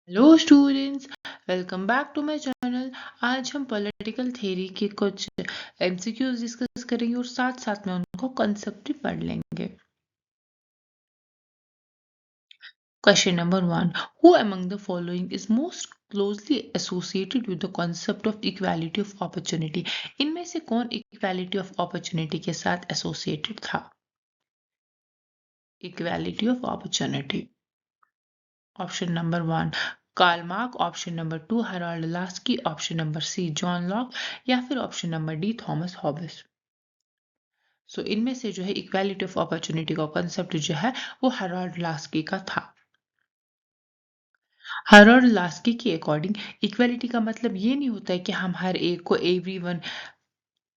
Hello students, welcome back to my channel. आज हम political theory के कुछ एमसीक्यूज डिस्कस करेंगे और साथ साथ में उनको कॉन्सेप्ट भी पढ़ लेंगे। Question number 1, who among the following is most closely associated with the concept of equality of opportunity? इनमें से कौन इक्वालिटी ऑफ अपॉर्चुनिटी के साथ एसोसिएटेड था? Equality of opportunity. Option number 1 Karl Marx, option number 2 Harold Laski, option number C John Locke या फिर option number D Thomas Hobbes. So इनमें से जो है इक्वालिटी ऑफ अपॉर्चुनिटी का कंसेप्ट जो है वो हेराल्ड लास्की का था। हेराल्ड लास्की के अकॉर्डिंग इक्वालिटी का मतलब ये नहीं होता है कि हम हर एक को एवरीवन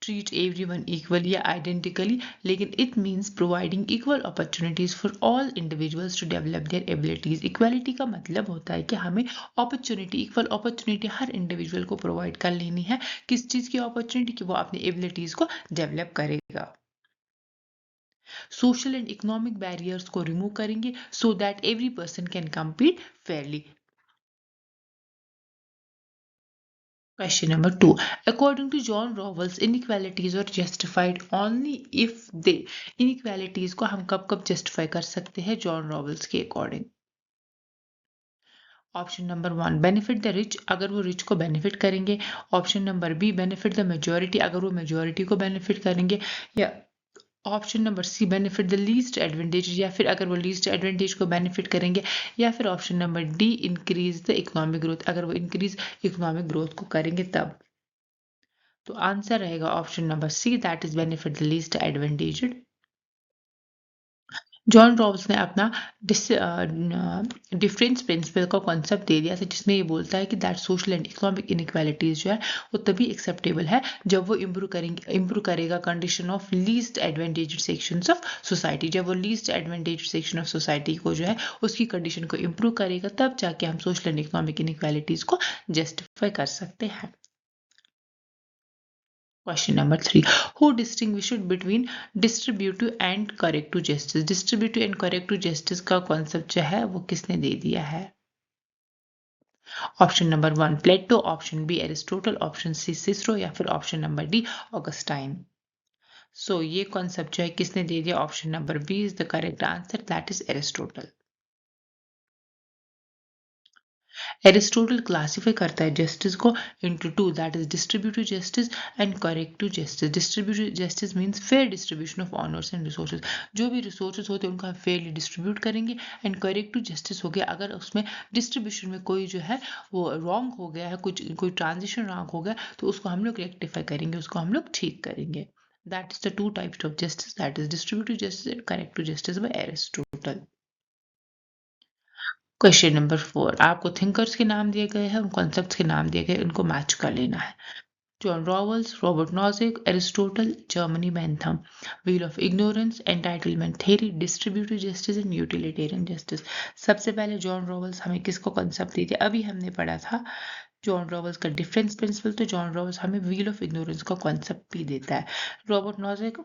treat everyone equally या identically, लेकिन it means providing equal opportunities for all individuals to develop their abilities. Equality का मतलब होता है कि हमें opportunity, equal opportunity हर individual को provide कर लेनी है। किस चीज़ की opportunity? कि वो अपनी abilities को develop करेगा। Social and economic barriers को remove करेंगे so that every person can compete fairly. Question number 2. According to John Rawls, inequalities are justified only if they. Inequalities को हम कब कब justify कर सकते हैं जॉन रॉवल्स के according? Option number 1 benefit the rich, अगर वो रिच को बेनिफिट करेंगे। Option number B benefit the majority, अगर वो मेजोरिटी को बेनिफिट करेंगे। या option number C benefit the least advantage, या फिर अगर वो लीस्ट एडवांटेज को बेनिफिट करेंगे। या फिर option number D increase the economic growth, अगर वो इंक्रीज इकोनॉमिक ग्रोथ को करेंगे तब। तो आंसर रहेगा option number C, that is benefit the least advantaged. John Rawls ने अपना डिफरेंस प्रिंसिपल का कॉन्सेप्ट दे दिया था, जिसमें ये बोलता है कि that social and economic inequalities जो है वो तभी एक्सेप्टेबल है जब वो इम्प्रूव करेगा condition of least advantaged sections of society. जब वो least advantaged section of society को जो है उसकी कंडीशन को इम्प्रूव करेगा, तब जाके हम सोशल एंड इकोनॉमिक इनइक्वालिटीज को जस्टिफाई कर सकते हैं। Question number 3. Who distinguished between distributive and corrective justice? Distributive and corrective justice का concept जो है वो किसने दे दिया है? Option number 1 Plato, option B Aristotle, option C Cicero या फिर option number D Augustine. So ये कॉन्सेप्ट जो है किसने दे दिया? Option number B is the correct answer, that is Aristotle. Aristotle classify करता है जस्टिस को into two, that is distributive justice and corrective justice. Distributive justice means fair distribution of honours and resources, जो भी resources होते हैं उनको हम Fairlie distribute करेंगे। एंड करेक्टिव जस्टिस हो गया अगर उसमें डिस्ट्रीब्यूशन में कोई जो है वो रॉन्ग हो गया है, कुछ कोई ट्रांजिशन रॉन्ग हो गया, तो उसको हम लोग रेक्टिफाई करेंगे, उसको हम लोग ठीक करेंगे। That is the two types of justice, that is distributive justice and corrective justice by Aristotle. Question number 4, आपको थिंकर्स के नाम दिए गए हैं, उन कॉन्सेप्ट्स के नाम दिए गए, उनको मैच कर लेना है। John Rawls, Robert Nozick, Aristotle, Jeremy Bentham. Veil of ignorance, entitlement theory, distributive justice and utilitarian justice. सबसे पहले जॉन रॉवल्स हमें किसको कॉन्सेप्ट देते हैं? अभी हमने पढ़ा था जॉन रॉवल्स का डिफरेंस प्रिंसिपल, तो जॉन रॉवल्स हमें व्हील ऑफ इग्नोरेंस का कॉन्सेप्ट भी देता है। Robert Nozick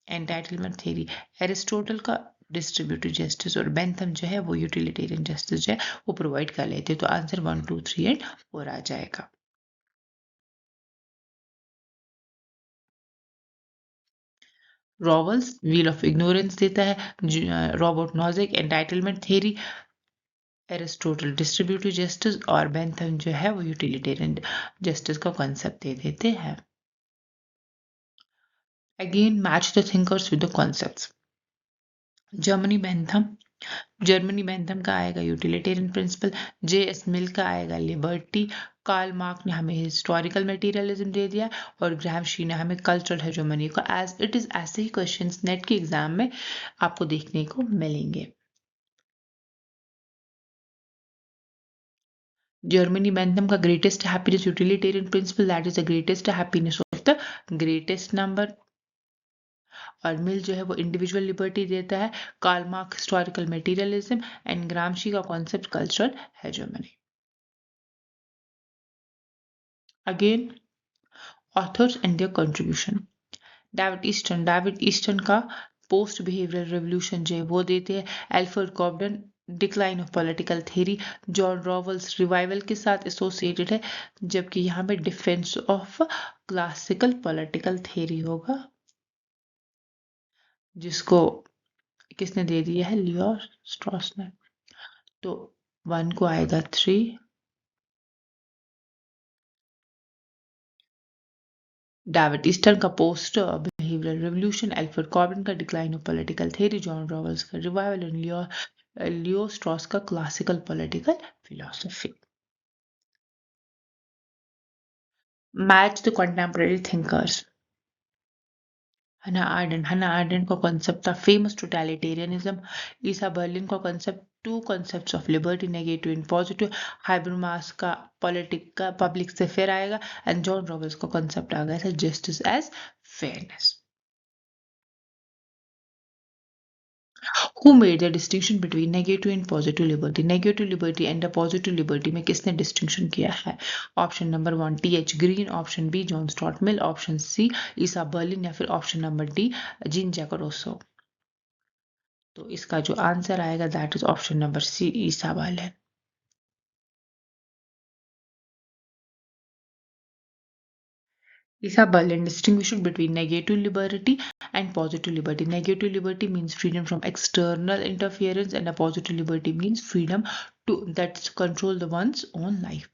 entitlement theory, Aristotle का डिस्ट्रीब्यूटिव जस्टिस, और बेंथम जो है वो यूटिलिटेरियन जस्टिस जो है वो प्रोवाइड कर लेते हैं। तो आंसर 1, 2, 3 एंड 4 आ जाएगा। रॉवल्स व्हील ऑफ इग्नोरेंस देता है, Robert Nozick entitlement theory, Aristotle distributive justice, और बेंथम जो है वो यूटिलिटेरियन जस्टिस का कॉन्सेप्ट दे देते हैं। Again match the thinkers with the concepts. Germany Bentham, Germany Bentham का आएगा यूटिलिटेरियन प्रिंसिपल। जे.एस. मिल का आएगा लिबर्टी। कार्ल मार्क ने हमें हिस्टोरिकल मटेरियलिज्म दे दिया, और ग्रामशी ने हमें कल्चरल हेजेमनी को। एज इट इज ऐसे ही क्वेश्चंस नेट के एग्जाम में आपको देखने को मिलेंगे। जर्मनी बेंथम का greatest happiness utilitarian principle, that is the greatest happiness of the greatest number. और मिल जो है वो इंडिविजुअल लिबर्टी देता है। Karl Marx historical materialism, and Gramsci का concept cultural hegemony. Again authors and their contribution. David Easton का post behavioural revolution जो है वो देते हैं। Alfred Cobban decline of political theory John Rawls revival के साथ एसोसिएटेड है, जबकि यहाँ पे defence of classical political theory होगा, जिसको किसने दे दिया है, लियो स्ट्रॉस ने। तो 1 को आएगा 3। डेविड ईस्टर्न का post behavioural revolution, Alfred Cobban का decline of political theory, John Rawls का रिवाइवल एंड लियो स्ट्रॉस का classical political philosophy. Match the contemporary thinkers. Hannah Arendt का कॉन्सेप्ट था फेमस टोटलिटेरियनिज्म, ईसा बर्लिन का concept two concepts of liberty, negative and positive, Habermas का politic का public sphere आएगा, and John रॉबर्ट्स का concept आ गया था justice as fairness. Who made the distinction between negative and positive liberty? Negative liberty and a positive liberty में किसने distinction किया है? Option number 1 T.H. Green, option B John Stuart Mill, option C Isaiah Berlin, या फिर option number D Jean Jacques Rousseau. तो इसका जो answer आएगा that is option number C Isaiah Berlin. Isa Berlin distinguished between negative liberty and positive liberty. Negative liberty means freedom from external interference, and a positive liberty means freedom to that's control the one's own life.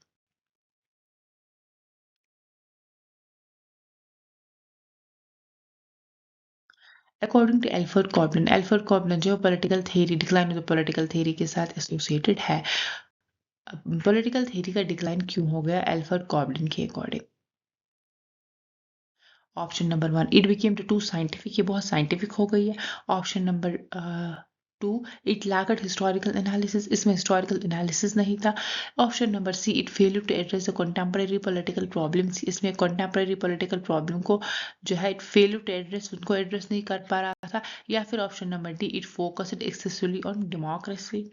According to Alfred Corbin जो political theory decline of the political theory के साथ associated है। Political theory का decline क्यों हो गया Alfred Cobban के according? Option number 1 it became too scientific, ये बहुत साइंटिफिक हो गई है। Option number 2 it lacked historical analysis, इसमें हिस्टोरिकल एनालिसिस नहीं था। Option number C it failed to address the contemporary political problems, इसमें कंटेम्परेरी पॉलिटिकल प्रॉब्लम को जो है इट फेल्ड टू एड्रेस, उनको एड्रेस नहीं कर पा रहा था। या फिर option number D it focused excessively on democracy.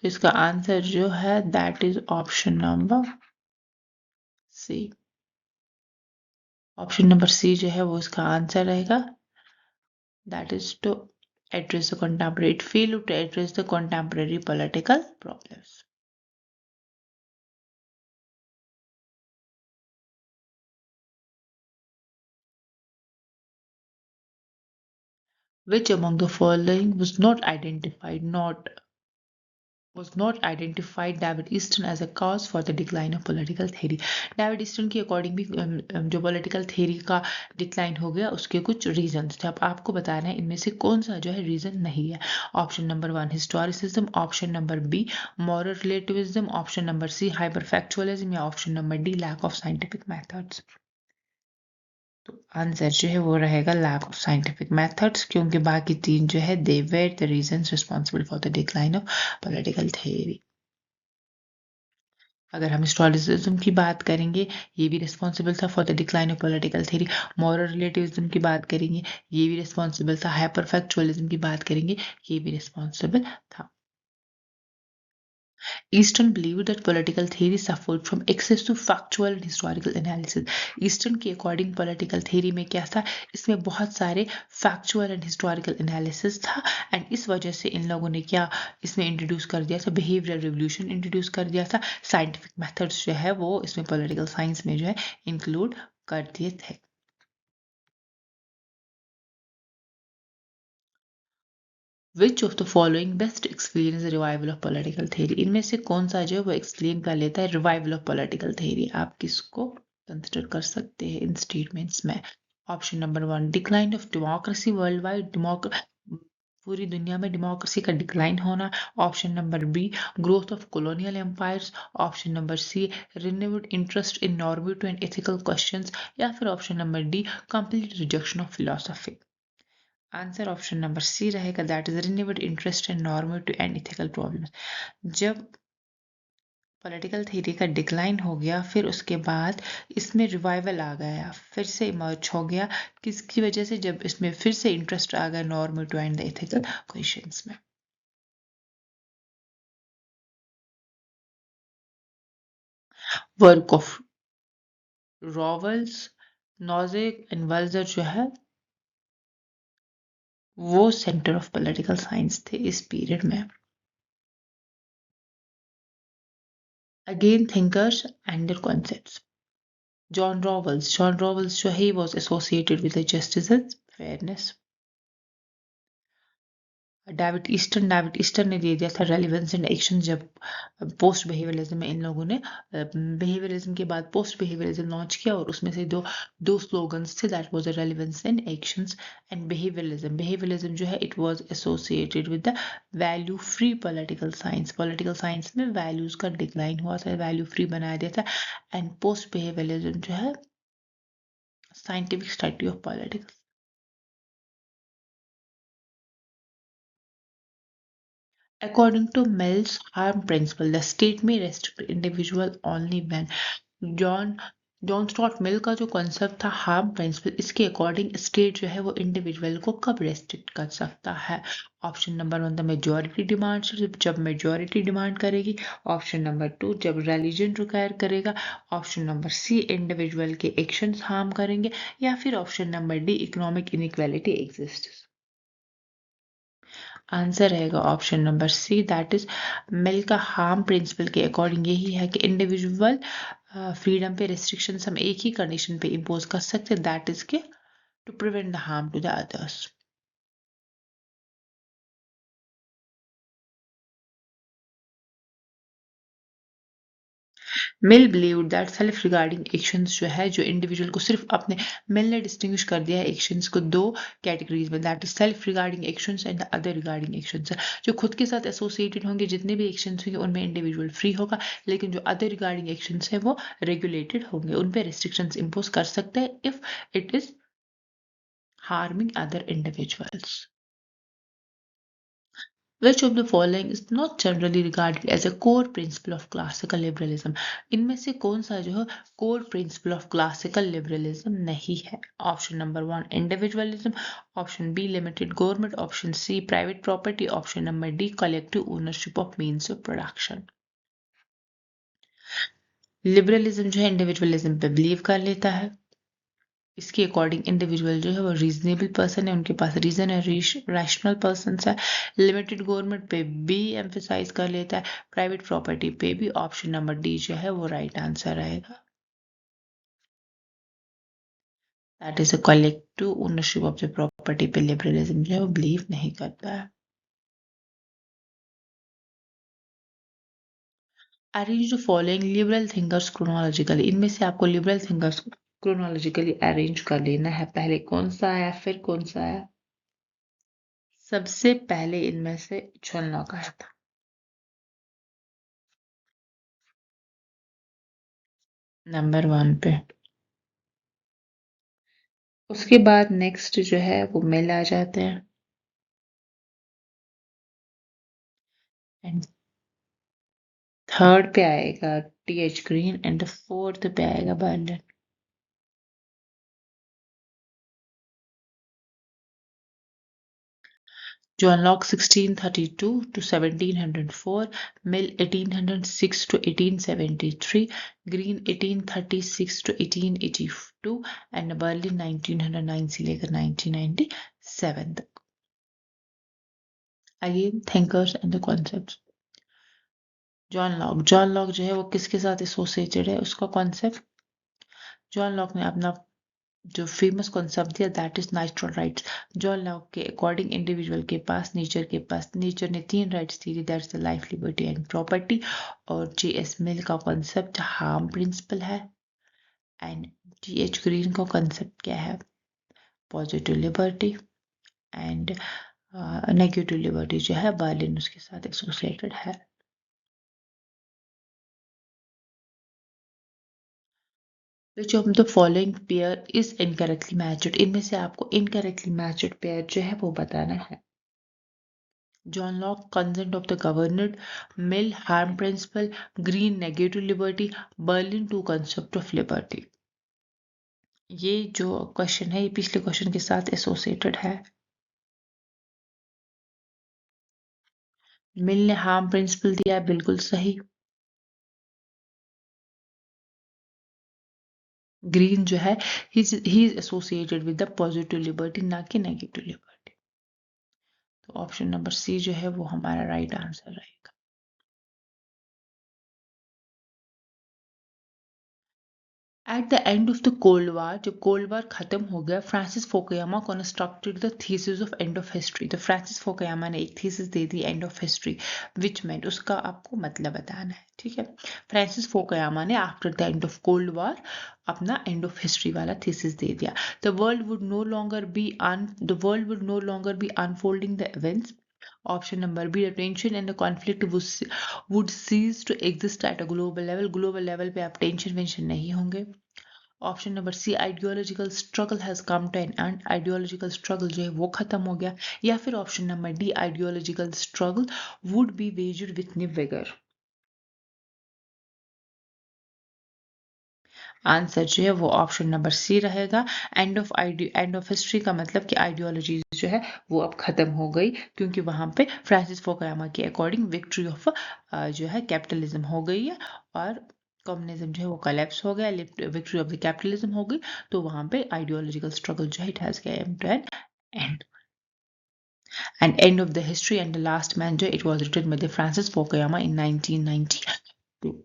तो इसका आंसर जो है that is option number C. Option number C जो है वो इसका आंसर रहेगा, that is to address the contemporary, it failed to address the contemporary political problems. Which among the following was not identified David Easton as a cause for the decline of political theory? David Easton के according भी जो political theory का decline हो गया उसके कुछ reasons थे। अब आपको बताना है इनमें से कौन सा जो है रीजन नहीं है। Option number 1 historicism, option number B moral relativism, option number C hyperfactualism, या option number D lack of scientific methods. तो आंसर जो है वो रहेगा लैक ऑफ साइंटिफिक मेथड्स, क्योंकि बाकी तीन जो है they were the reasons responsible for the decline of political theory. अगर हम हिस्टोरिसिज्म की बात करेंगे ये भी रिस्पॉन्सिबल था for the decline of political theory. Moral relativism की बात करेंगे ये भी रिस्पॉन्सिबल था। हाइपरफैक्चुअलिज्म की बात करेंगे ये भी रिस्पॉन्सिबल था। Easton believed that political theory suffered from excess to factual and historical analysis. Easton के अकॉर्डिंग political theory में क्या था, इसमें बहुत सारे factual and historical analysis था, एंड इस वजह से इन लोगों ने क्या इसमें इंट्रोड्यूस कर दिया था, बिहेवियरल रिवोल्यूशन इंट्रोड्यूस कर दिया था। साइंटिफिक मेथड्स जो है वो इसमें पॉलिटिकल साइंस में जो है इंक्लूड कर दिए थे। Which of the following best explain revival of political theory? इनमें से कौन सा जो है वो एक्सप्लेन कर लेता है रिवाइवल ऑफ पॉलिटिकल थ्योरी? आप किसको कंसिडर कर सकते हैं इन स्टेटमेंट्स में? Option number 1 decline of democracy world wide, पूरी दुनिया में डेमोक्रेसी का डिक्लाइन होना। Option number B growth of colonial empires, option number C renewed interest in normative and ethical questions, या फिर option number D complete rejection of philosophy. Answer option number C रहेगा, that is renewed interest in normative and ethical problems. जब political theory का decline हो गया फिर उसके बाद इसमें रिवाइवल आ गया, फिर से इमर्ज हो गया, किसकी वजह से? जब इसमें फिर से इंटरेस्ट आ गया normative and the ethical questions में। वर्क ऑफ रॉवल्स, नॉजिक एंड वल्जर जो है वो सेंटर ऑफ पॉलिटिकल साइंस थे इस पीरियड में। Again thinkers and their concepts. John Rawls जो है he was associated with the justice and fairness. David Easton ने दे दिया था रेलिवेंस एंड एक्शन जब पोस्ट बिहेवियरलिज्म में इन लोगों ने बिहेवियरलिज्म के बाद पोस्ट बिहेवियरलिज्म लॉन्च किया और उसमें से दो दो स्लोगन्स थे, that was relevance and actions and behaviourism जो है it was associated with the value free political science में वैल्यूज का डिक्लाइन हुआ था, वैल्यू फ्री बनाया दिया था। एंड पोस्ट बिहेवियरलिज्म जो है scientific study of politics. According to Mill's harm principle, the state may restrict individual only when John John Stuart Mill का जो कॉन्सेप्ट था हार्म प्रिंसिपल, इसके अकॉर्डिंग स्टेट जो है वो इंडिविजुअल को कब रेस्ट्रिक्ट कर सकता है। Option number 1 the majority demand, जब मेजोरिटी डिमांड करेगी। ऑप्शन नंबर 2 जब रिलीजन रिक्वायर करेगा। ऑप्शन नंबर सी इंडिविजुअल के एक्शंस हार्म करेंगे, या फिर option number D economic inequality exist. Answer रहेगा option number C, that is Mill का हार्म प्रिंसिपल के अकॉर्डिंग यही है कि इंडिविजुअल फ्रीडम पे रिस्ट्रिक्शंस हम एक ही कंडीशन पे इम्पोज कर सकते हैं, दैट इज के to prevent the harm to the others. Mill believe that self regarding actions जो है जो इंडिविजुअल को सिर्फ अपने, मिल ने डिस्टिंग्विश कर दिया है एक्शंस को दो कैटेगरीज में, that is self regarding actions and other regarding actions. जो खुद के साथ एसोसिएटेड होंगे जितने भी एक्शंस होंगे उनमें इंडिविजुअल फ्री होगा, लेकिन जो अदर रिगार्डिंग एक्शंस है वो रेगुलेटेड होंगे, उन पे रिस्ट्रिक्शंस इंपोज कर सकते हैं if it is harming other individuals. Which of the following is not generally regarded as a core principle of classical liberalism? इनमें से कौन सा जो है core principle of classical liberalism नहीं है? Option number 1 individualism, option B limited government, option C private property, option number D collective ownership of means of production. Liberalism जो है इंडिविजुअलिज्म पे बिलीव कर लेता है, इसके अकॉर्डिंग इंडिविजुअल जो है वो रीजनेबल पर्सन है, उनके पास रीजन है, रैशनल पर्सन है। लिमिटेड गवर्नमेंट पे भी एम्फेसाइज कर लेता है, प्राइवेट प्रॉपर्टी पे भी। ऑप्शन नंबर डी जो है वो राइट आंसर रहेगा, that is a collective ownership of the property पे लिबरलिज्म जो है वो बिलीव नहीं करता है। Arrange the following liberal thinkers chronologically, इनमें से आपको लिबरल थिंकर्स क्रोनोलॉजिकली अरेंज कर लेना है, पहले कौन सा आया फिर कौन सा आया। सबसे पहले इनमें से जॉन लॉक आया था, नंबर 1 पे। उसके बाद नेक्स्ट जो है वो मिल आ जाते हैं, एंड थर्ड पे आएगा टीएच ग्रीन, एंड फोर्थ पे आएगा Berlin. John Locke 1632 to 1704, mill 1806 to 1873, green 1836 to 1882 and Berlin 1909 से लेकर 1997 तक। Again thinkers and the concepts. John Locke जो है वो किसके साथ एसोसिएटेड है, उसका कॉन्सेप्ट। जॉन लॉक ने अपना जो फेमस कॉन्सेप्ट दिया that is natural rights. John Locke के अकॉर्डिंग इंडिविजुअल के पास नेचर ने 3 rights the, that is the life, liberty and property. और जेएस मिल का कॉन्सेप्ट हार्म प्रिंसिपल है, एंड जीएच ग्रीन का कॉन्सेप्ट क्या है, positive liberty, and negative liberty जो है बर्लिन उसके साथ एसोसिएटेड है। Which of the following pair is incorrectly matched? इनमें से आपको incorrectly matched pair जो है वो बताना है। John Locke consent of the governed, Mill harm principle, Green negative liberty, Berlin two concept of liberty. ये जो क्वेश्चन है ये पिछले क्वेश्चन के साथ एसोसिएटेड है। मिल ने हार्म प्रिंसिपल दिया है, बिल्कुल सही। ग्रीन जो है he is associated with the positive liberty, ना कि नेगेटिव लिबर्टी। तो ऑप्शन नंबर सी जो है वो हमारा राइट आंसर रहेगा। At the end of the cold war, जब कोल्ड वार खत्म हो गया, Francis Fukuyama constructed the thesis of end of history. तो फ्रांसिस फोकयामा ने एक थीसिस दे दी end of history, which meant, उसका आपको मतलब बताना है, ठीक है। फ्रांसिस फोकयामा ने after the end of cold war अपना एंड ऑफ हिस्ट्री वाला थीसिस दे दिया। The world would know longer be unfolding the events. Option number B, the tension and the conflict would cease to exist at a global level. Global level पे आप tension वेंशन नहीं होंगे। Option number C, ideological struggle has come to an end, ideological struggle जो है वो खत्म हो गया। या फिर option number D, ideological struggle would be waged with new vigour. Answer जो है वो ऑप्शन नंबर सी रहेगा। एंड ऑफ हिस्ट्री का मतलब कि आइडियोलॉजी जो है वो अब खत्म हो गई, क्योंकि वहां पे फ्रांसिस फोकयामा के अकॉर्डिंग विक्ट्री ऑफ जो है कैपिटलिज्म हो गई है, और कम्युनिज्म जो है वो कलेप्स हो गया, विक्ट्री ऑफ द कैपिटलिज्म हो गई। तो वहां पे आइडियोलॉजिकल स्ट्रगल जो है it has came to an end. And end of the history and the last man जो it was written by the Francis Fukuyama in 1992।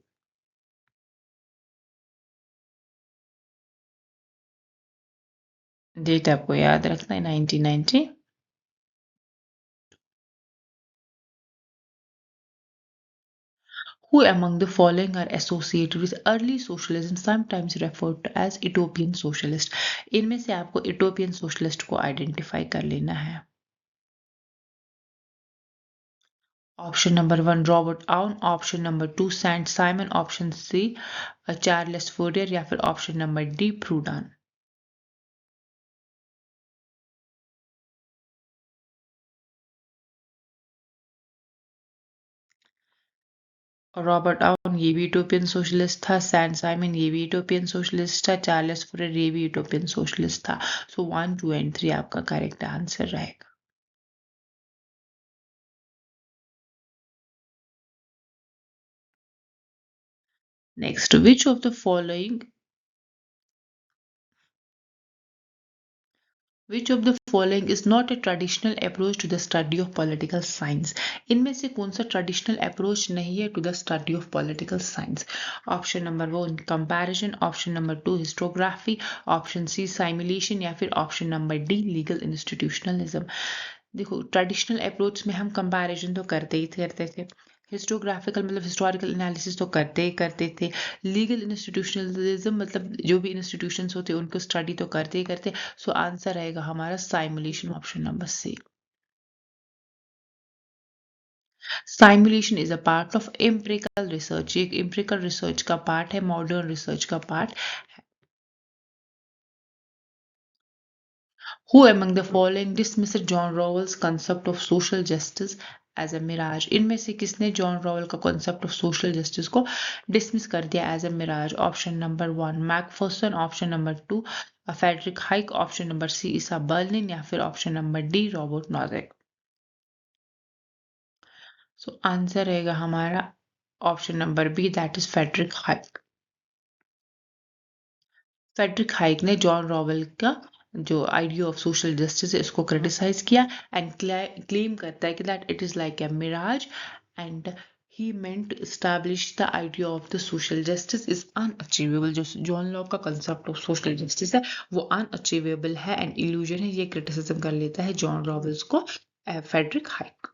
Date आपको याद रखना है, 1990। Who among the following are associated with early socialism, sometimes referred to as Ethiopian socialist? इनमें से आपको इटोपियन socialist को identify कर लेना है। Option number one, Robert Owen. Option number two, Saint Simon. Option C, Charles Fourier. या फिर option number D, Proudhon. Robert Owen ये भी इटोपियन सोशलिस्ट था, सैन साइमन ये भी इटोपियन सोशलिस्ट था, चार्ल्स फोरियर ये भी इटोपियन सोशलिस्ट था। सो 1, 2 एंड 3 आपका करेक्ट आंसर रहेगा। Next, Which of the following is not a traditional approach to the study of political science? इनमें से कौन सा ट्रेडिशनल अप्रोच नहीं है to the study of political science? Option number one, comparison. Option number two, historiography. Option C, simulation. या फिर option number D, legal institutionalism. देखो, traditional approach में हम कंपैरिजन तो करते ही करते थे, हिस्टोग्राफिकल मतलब हिस्टोरिकल एनालिसिस तो करते ही करते थे, लीगल इंस्टीट्यूशनलिज्म मतलब जो भी इंस्टीट्यूशंस होते हैं उनको स्टडी तो करते ही करते। सो आंसर रहेगा हमारा simulation, option number C. Simulation is a part of empirical research, एक एम्पिरिकल रिसर्च का पार्ट है, मॉडर्न रिसर्च का part. Who among the following dismissed John Rawls' concept of social justice as a mirage? इनमें से किसने John Rawl का concept of social justice को dismiss कर दिया as a mirage? Option number one, Macpherson. Option number two, Friedrich Hayek. Option number C, Isaiah Berlin. या फिर option number D, Robert Nozick. So answer रहेगा हमारा option number B, that is Friedrich Hayek. Friedrich Hayek ने John Rawl का जो idea of social justice है इसको criticise किया एंड क्लेम करता है कि that it is like a mirage and he meant to establish the idea of the social justice is unachievable. जो जॉन लॉक का कंसेप्ट ऑफ सोशल जस्टिस है वो अनअचीवेबल है एंड इल्यूजन है, ये क्रिटिसिज्म कर लेता है जॉन रॉवेल्स को Friedrich Hayek.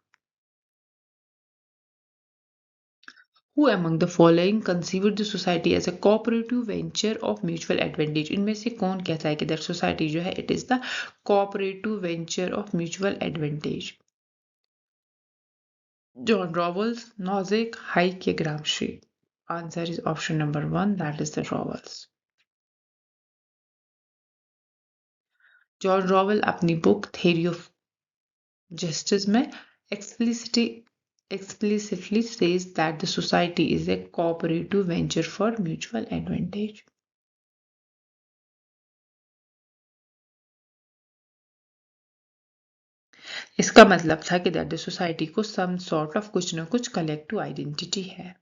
Who among the following conceived the society as a cooperative venture of mutual advantage? इनमें से कौन कहता है कि that society जो है it is the cooperative venture of mutual advantage? John Rawls, Nozick, Hayek या Gramsci? Answer is option number one, that is the Rawls. John Rawls अपनी बुक थ्योरी ऑफ जस्टिस में explicitly explicitly says that the society is a cooperative venture for mutual advantage. इसका मतलब था कि that the society को some sort of कुछ ना कुछ कलेक्टिव आइडेंटिटी है।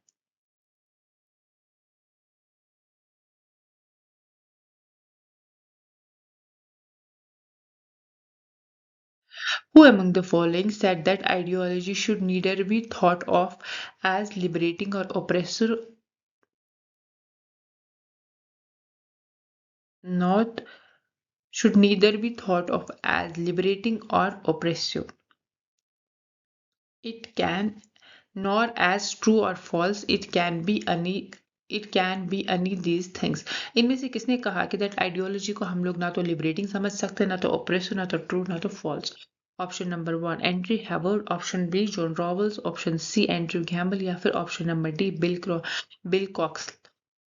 Who among the following said that ideology should neither be thought of as liberating or oppressive, not should neither be thought of as liberating or oppressive? It can, nor as true or false, it can be any these things. इनमें से किसने कहा कि that ideology को हम लोग ना तो लिबरेटिंग समझ सकते, ना तो ऑपरेसिव, ना तो ट्रू, ना तो false? Option number one Andrew Heywood, option B John Rawls, option C Andrew Gamble, या फिर option number D Bill Cox?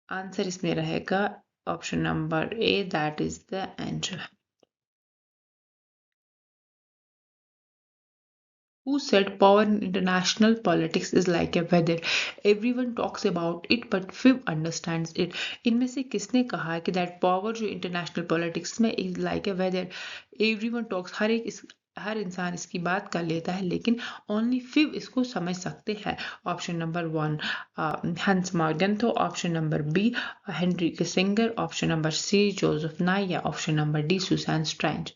Answer इसमें रहेगा option number A, that is the answer. Who said power in international politics is like a weather? Everyone talks about it, but few understands it. इनमें से किसने कहा है कि that power जो international politics में is like a weather? Everyone talks, हर इंसान इसकी बात कर लेता है, लेकिन only few इसको समझ सकते हैं. Option number one Hans Morgenthau, option number B Henry Kissinger, option number C Joseph Nye, या option number D Susan Strange?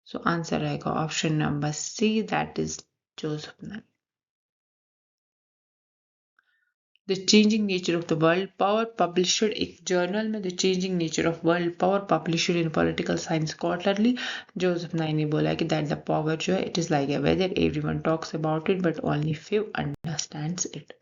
So answer रहेगा option number C, that is Joseph Nye. The Changing Nature of the World, Power published एक journal में The Changing Nature of World, Power published in Political Science Quarterly. Joseph नाई ने बोला कि that the power जो है, it is like a weather, everyone talks about it but only few understands it.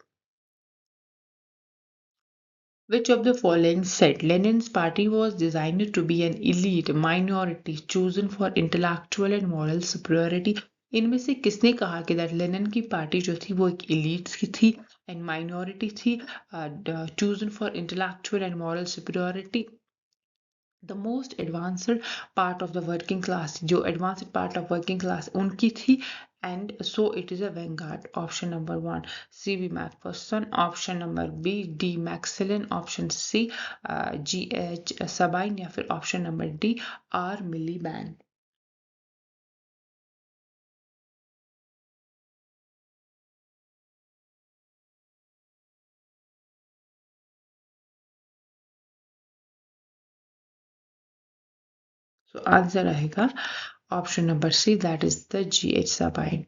Which of the following said Lenin's party was designed to be an elite minority chosen for intellectual and moral superiority? इनमें से किसने कहा कि that Lenin की party जो थी वो एक इलीट की थी एंड माइनॉरिटी थी, chosen for intellectual and moral superiority? The most advanced part of the working class, जो advanced part of working class उनकी थी, and so it is a vanguard. Option number one C.B. Macpherson, option number B D. Maxwell, option C G.H. Sabine, या फिर option number D R. Miliband? So answer रहेगा option number C, that is the G.H. Sabine.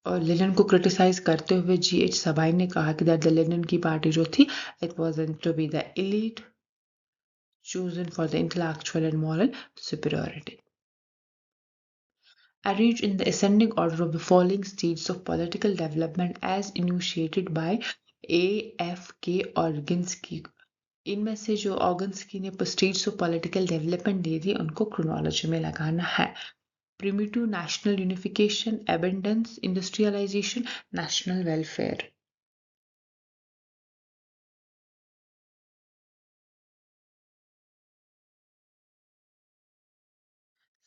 और Lenin को criticise करते हुए G.H. Sabine ने कहा कि दैट द लेनिन की पार्टी जो थी, it wasn't to be the elite chosen for the intellectual and moral superiority. Arranged in the ascending order of the following stages of political development as initiated by A. F. K. Orginsky. इनमें से जो Organski ने states of political development दे दी, उनको chronology में लगाना है. Primitive national unification, abundance, industrialisation, national welfare.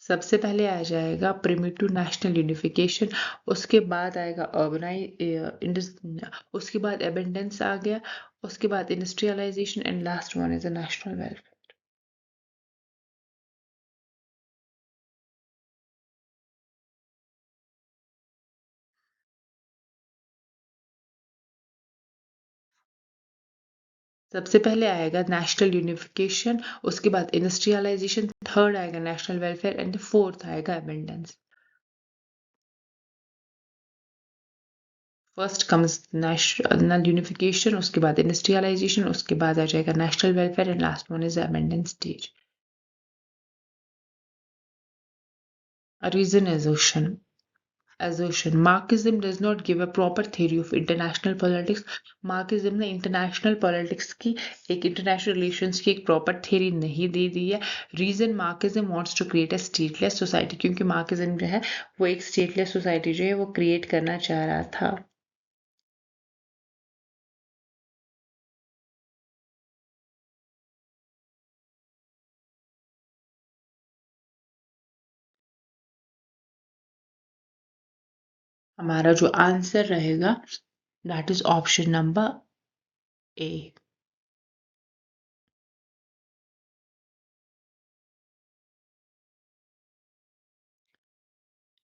सबसे पहले आ जाएगा प्रिमिटिव नेशनल यूनिफिकेशन, उसके बाद आएगा उसके बाद एबेंडेंस आ गया, उसके बाद industrialisation, and last one is the national welfare. सबसे पहले आएगा नेशनल यूनिफिकेशन, उसके बाद इंडस्ट्रियलाइजेशन, थर्ड आएगा नेशनल वेलफेयर, एंड फोर्थ आएगा abundance. First comes national unification, उसके बाद इंडस्ट्रियलाइजेशन, उसके बाद आ जाएगा national welfare, and last one is abundance stage. A reason assertion. Marxism does not give a proper theory of international politics. Marxism ने international politics की, एक इंटरनेशनल रिलेशंस की एक प्रॉपर थ्योरी नहीं दे दी है. Reason Marxism wants to create a stateless society, क्योंकि मार्क्सिज्म जो है वो एक स्टेटलेस सोसाइटी जो है वो क्रिएट करना चाह रहा था. हमारा जो आंसर रहेगा that is option number A.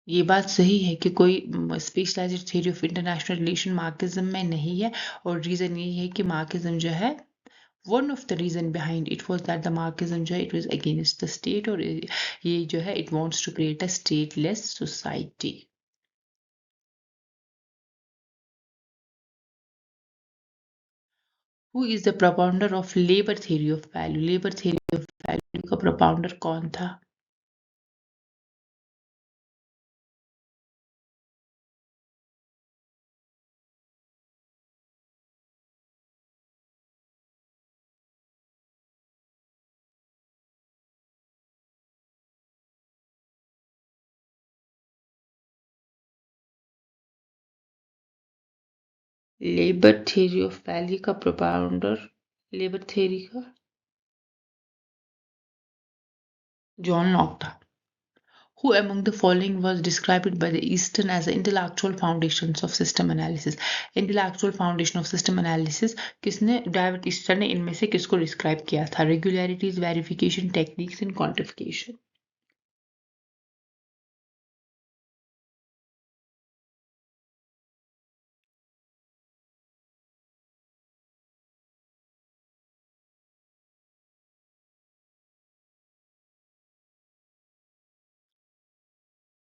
ये बात सही है कि कोई specialised theory of international relation Marxism में नहीं है, और रीजन ये है कि मार्क्सिज्म जो है one of the reason behind it was that the Marxism जो है it was against the state, और ये जो है it wants to create a stateless society. Who is the propounder of labour theory of value? Labour theory of value का propounder कौन था? Labour theory of value का प्रोपाउंडर, लेबर थ्योरी का John Locke था. Who among the following was described by the Easton as the intellectual foundations of system analysis? Intellectual foundation of system analysis किसने, David Easton ने इनमें से किसको describe किया था? Regularities, verification, techniques and quantification.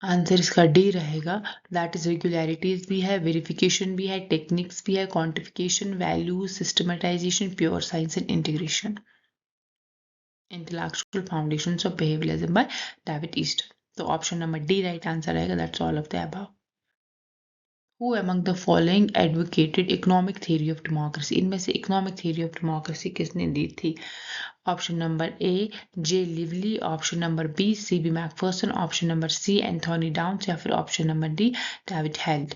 Answer इसका D रहेगा. That is regularities भी है, वेरिफिकेशन भी है, टेक्निक्स भी है, quantification, value, systematisation, pure science and integration. Intellectual Foundations of Behavioralism by David Easton. तो option number D right answer रहेगा. That's all of the above. Who among the following advocated economic theory of democracy? इनमें से economic theory of democracy किसने दी थी? Option number A J Lively, option number B C B Macpherson, option number C Anthony Downs, या फिर option number D David Held.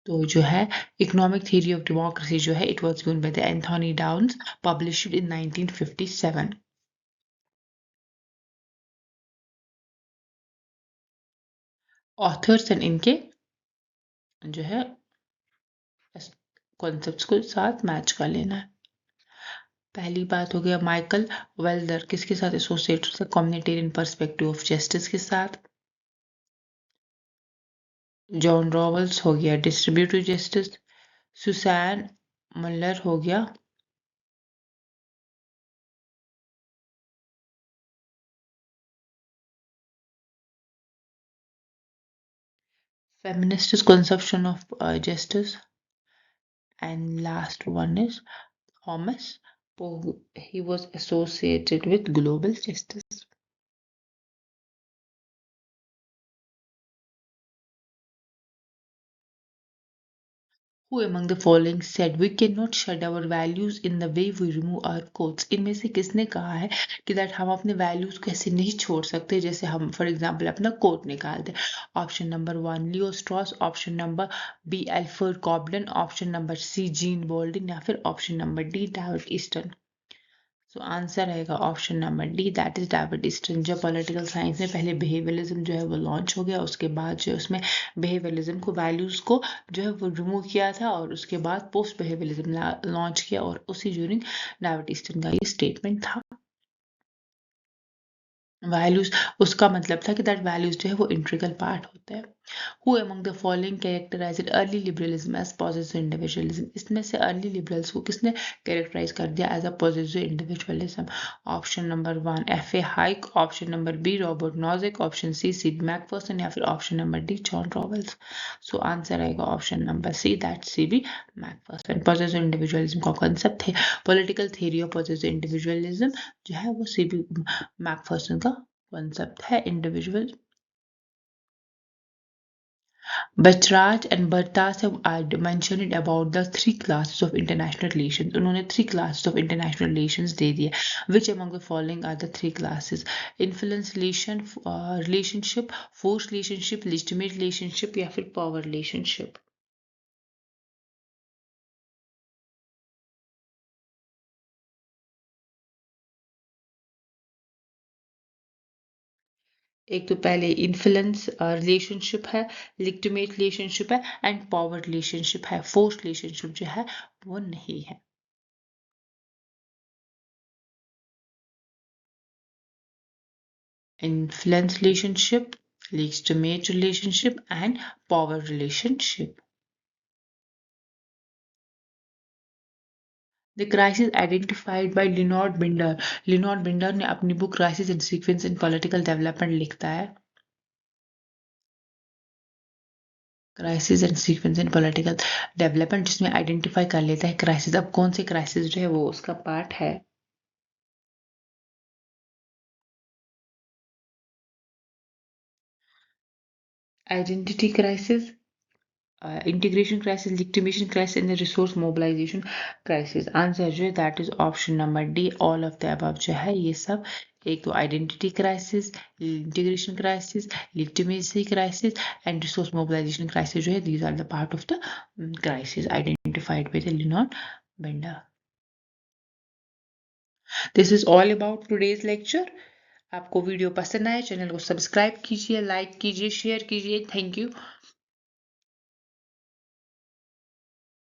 तो जो है इकोनॉमिक थ्योरी ऑफ डेमोक्रेसी जो है it was given by the Anthony Downs, published in 1957. Authors and इनके जो है कॉन्सेप्ट्स को साथ मैच कर लेना है. पहली बात हो गया माइकल वेल्दर किसके साथ एसोसिएटेड है? कम्युनिटेरियन पर्सपेक्टिव ऑफ जस्टिस के साथ. जॉन रॉवल्स हो गया डिस्ट्रीब्यूटिव जस्टिस. सुसैन मल्लर हो गया feminist conception of justice. And last one is Thomas. He was associated with global justice. Who among the following said we cannot shed our values in the way we remove our coats? इनमें से किसने कहा है कि that हम अपने values को ऐसे नहीं छोड़ सकते जैसे हम फॉर एग्जांपल अपना कोट निकाल दें? Option number one Leo Strauss, option number B Alfred Cobban, option number C Jean Bodin, या फिर option number D David Easton. So answer रहेगा option number D that is David Easton. जब political science में पहले behaviourism जो है वो launch हो गया, उसके बाद जो उसमें बिहेवियरिज्म को वैल्यूज को जो है वो रिमूव किया था, और उसके बाद पोस्ट बिहेवियरिज्म लॉन्च किया, और उसी ड्यूरिंग डेविड ईस्टन का ये स्टेटमेंट था. वैल्यूज उसका मतलब था कि दैट वैल्यूज जो है वो इंट्रीगल पार्ट होते हैं. Who among the following characterized early liberalism as possessive individualism? इसमें से अर्ली लिबरल्स को किसने कैरेक्टराइज कर दिया as a positive individualism? Option number one F A Hayek, option number B Robert Nozick, option C C Macpherson, या फिर option number D John Rawls. So answer आएगा option number C that C B Macpherson. Positive individualism का concept है political theory of positive individualism जो है वो C B Macpherson का concept है. Individual Bachrach and Bartas have mentioned about the three classes of international relations. उन्होंने three classes of international relations दे दिए. Which among the following are the three classes? Influence relation, relationship, force relationship, legitimate relationship, या फिर power relationship. एक तो पहले influence relationship है, legitimate relationship है, and power relationship है. फोर्स रिलेशनशिप जो है वो नहीं है. Influence relationship, legitimate relationship, and power relationship. The crisis identified by Leonard Binder. Leonard Binder ने अपनी book crisis and sequence in political development लिखता है। Crisis and sequence in political development, जिसमें आइडेंटिफाई कर लेता है क्राइसिस। अब कौन से क्राइसिस जो है वो उसका पार्ट है। Identity crisis, integration crisis, legitimation crisis and resource mobilisation crisis. Answer जो है that is option number D, all of the above जो है ये सब। एक तो identity crisis, integration crisis, legitimacy crisis and resource mobilisation crisis जो है these are the part of the crisis identified by the Leonard Binder. This is all about today's lecture. आपको video पसंद आए, चैनल को सब्सक्राइब कीजिए, like कीजिए, share कीजिए। Thank you.